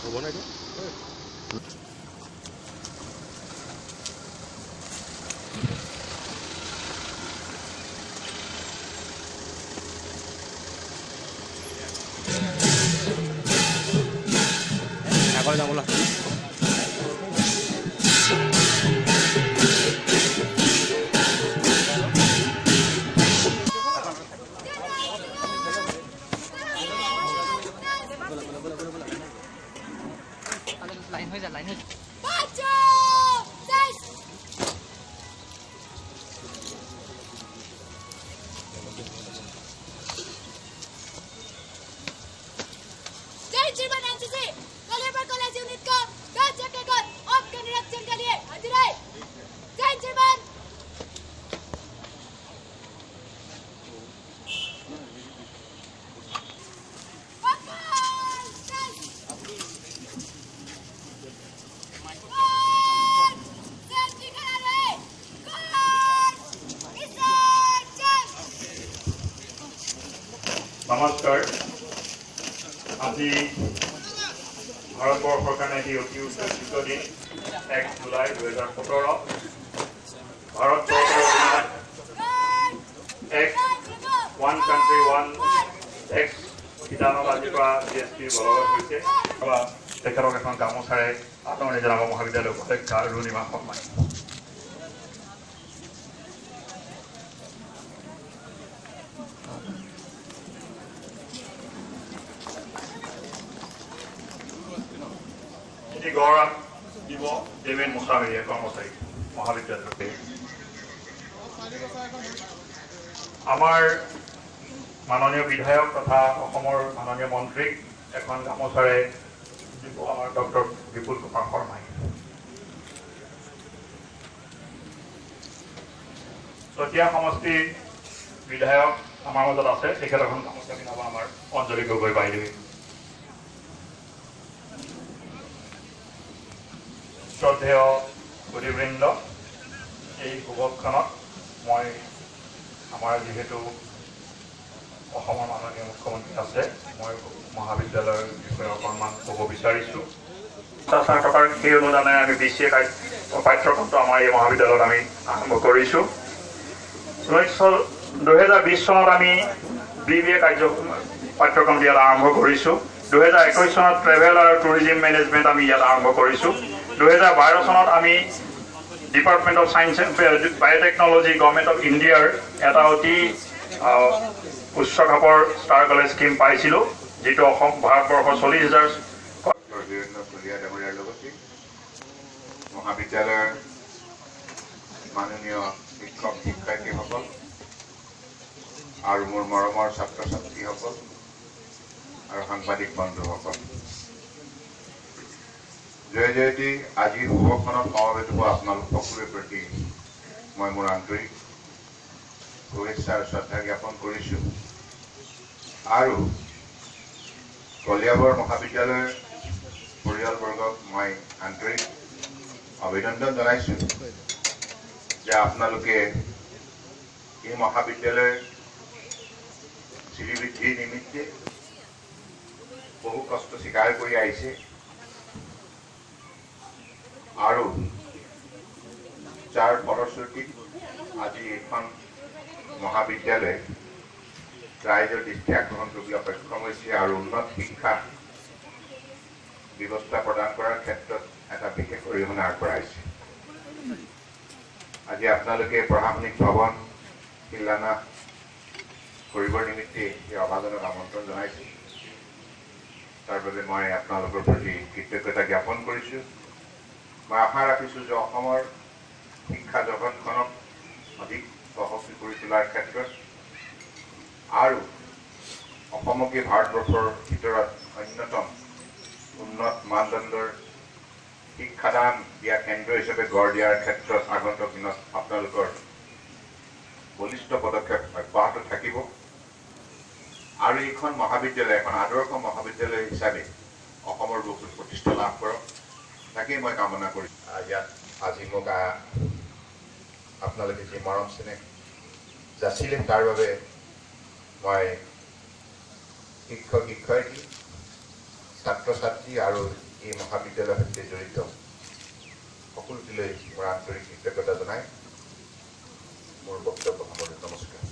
আগলৈ যাম ব'লা। লাইন হৈ যা, লাইন হৈ যা। जय श्रीमान एनसीसी कलेबर कॉलेज यूनिट का 10 जगह आपके निरीक्षण के लिए हाजिर है। जय श्रीमान। নমস্কাৰ। আজি ভাৰতবৰ্ষৰ কাৰণে এটি অতি উল্লেখযোগ্য দিন 1 জুলাই 2017। ভাৰত চৰকাৰৰ ওৱান কাণ্ট্ৰি ওৱান টেক্স বিধানত আজিৰ পৰা GST বলবৎ হৈছে। তেখেতক এখন গামোচাৰে আদৰণি জনাব মহাবিদ্যালয়ৰ উপাধ্যক্ষ অৰুণিমা শৰ্মাই। গৌৰৱ দিব দেৱেন মুছাহাৰীয়ে কৰ্মচাৰী মহাবিদ্যালয়। আমাৰ মাননীয় বিধায়ক তথা অসমৰ মাননীয় মন্ত্ৰীক এখন গামোচাৰে দিব আমাৰ ডক্টৰ বিপুল কুমাৰ শৰ্মাই। চতিয়া সমষ্টিৰ বিধায়ক আমাৰ মাজত আছে, তেখেত এখন গামোচা পিন্ধাব আমাৰ অঞ্জলি গগৈ বাইদেৱে। শ্ৰদ্ধেয় সুধীবৃন্দ, এই শুভক্ষণত মই আমাৰ যিহেতু অসমৰ মাননীয় মুখ্যমন্ত্ৰী আছে, মই মহাবিদ্যালয়ৰ বিষয়ে অকণমান ক'ব বিচাৰিছোঁ। টকাৰ সেই অনুদানেৰে আমি BCA পাঠ্যক্ৰমটো আমাৰ এই মহাবিদ্যালয়ত আমি আৰম্ভ কৰিছোঁ। 2020 চনত আমি BBA পাঠ্যক্ৰম ইয়াত আৰম্ভ কৰিছোঁ। 2021 চনত ট্ৰেভেল আৰু টুৰিজিম মেনেজমেণ্ট আমি ইয়াত আৰম্ভ কৰিছোঁ। 2012 চনত আমি department of science and biotechnology government of ইণ্ডিয়াৰ এটা অতি উচ্চ খাপৰ ষ্টাৰ কলেজ স্কিম পাইছিলোঁ, যিটো অসম ভাৰতবৰ্ষৰ 40,000 লগতে মহাবিদ্যালয়ৰ মাননীয় শিক্ষক শিক্ষয়িত্ৰীসকল আৰু মোৰ মৰমৰ ছাত্ৰ ছাত্ৰীসকল আৰু সাংবাদিক বন্ধুসকল, জয় জয়তী আজিৰ শুভক্ষণত সমবেত হোৱা আপোনালোক সকলোৰে প্ৰতি মই মোৰ আন্তৰিক শুভেচ্ছা আৰু শ্ৰদ্ধা জ্ঞাপন কৰিছোঁ। আৰু কলিয়াবৰ মহাবিদ্যালয়ৰ পৰিয়ালবৰ্গক মই আন্তৰিক অভিনন্দন জনাইছোঁ যে আপোনালোকে এই মহাবিদ্যালয়ৰ শ্ৰীবৃদ্ধিৰ নিমিত্তে বহু কষ্ট স্বীকাৰ কৰি আহিছে আৰু যাৰ ফলশ্ৰুতিত আজি এখন মহাবিদ্যালয়ে ৰাইজৰ দৃষ্টি আকৰ্ষণ কৰিবলৈ সক্ষম হৈছে আৰু উন্নত শিক্ষা ব্যৱস্থা প্ৰদান কৰাৰ ক্ষেত্ৰত এটা বিশেষ অৰিহণা আগবঢ়াইছে। আজি আপোনালোকে প্ৰশাসনিক ভৱন শিলান্যাস কৰিবৰ নিমিত্তে এই অভাজনক আমন্ত্ৰণ জনাইছে। তাৰ বাবে মই আপোনালোকৰ প্ৰতি কৃতজ্ঞতা জ্ঞাপন কৰিছোঁ। মই আশা ৰাখিছোঁ যে অসমৰ শিক্ষা জগতখনক অধিক চহকী কৰি তোলাৰ ক্ষেত্ৰত আৰু অসমকে ভাৰতবৰ্ষৰ ভিতৰত অন্যতম উন্নত মানদণ্ডৰ শিক্ষাদান দিয়া কেন্দ্ৰ হিচাপে গঢ় দিয়াৰ ক্ষেত্ৰত আগন্তুক দিনত আপোনালোকৰ বলিষ্ঠ পদক্ষেপ অব্যাহত থাকিব আৰু এইখন মহাবিদ্যালয় এখন আদৰ্শ মহাবিদ্যালয় হিচাপে অসমৰ বুকুত প্ৰতিষ্ঠা লাভ কৰক, তাকেই মই কামনা কৰিছোঁ। ইয়াত আজি মোক আপোনালোকে যি মৰম চেনেহ যাচিলে তাৰ বাবে মই শিক্ষক শিক্ষয়িত্ৰী ছাত্ৰ ছাত্ৰী আৰু এই মহাবিদ্যালয়ৰ সৈতে জড়িত সকলোটিলৈ মোৰ আন্তৰিক কৃতজ্ঞতা জনাই মোৰ বক্তব্য সামৰিছোঁ। নমস্কাৰ।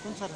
কোন স্যাৰ